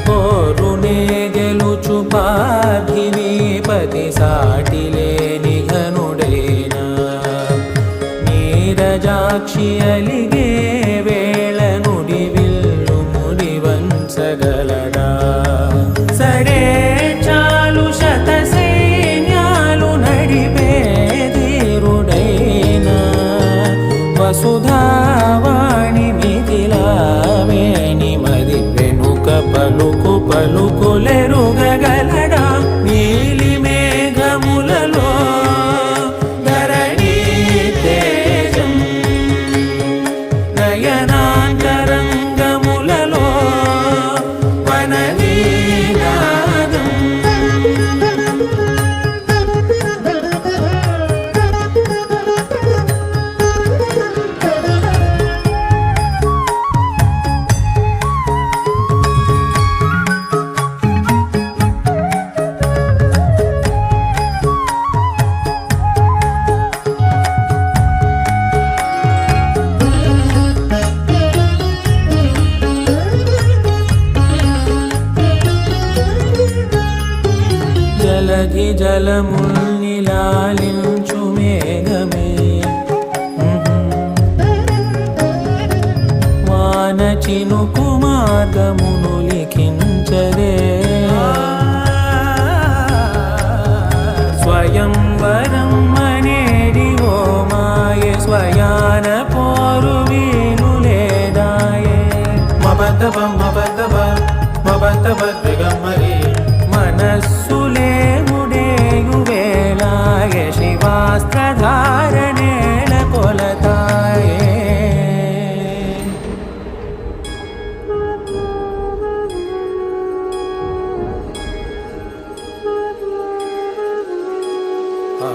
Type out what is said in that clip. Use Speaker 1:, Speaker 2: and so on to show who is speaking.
Speaker 1: పోరునే గెలుచు పార్థివీపతి సాటిలేని ఘనుడేనా నీరజాక్షి అలిగే వేళ నుడి విల్లు ముడి వంచగలడా సడే చాలు శత సైన్యాలు నడిపే ధీరుడైనా వసుధావాణి మిథిలావేణి మది వెనుక పలుకు పలుకులెరుగగలడా నీలి మేఘములలో ధరణీ తేజం నయనాంతరంగములలో వననీనాదం జలధి జలముల్నిలాలించు మేఘమే వాన చినుకు మార్గమును లిఖించదే స్వయంవరం అనేడి ఓ మాయే స్వయాన పోరు వీలు లేదాయే మబద్దబం మబద్దబ మబద్దబ దిగమ్మరి మనస్సులే ముడేయు వేళాయ శివాస్త్రధారణేల కొలతాయే ఆ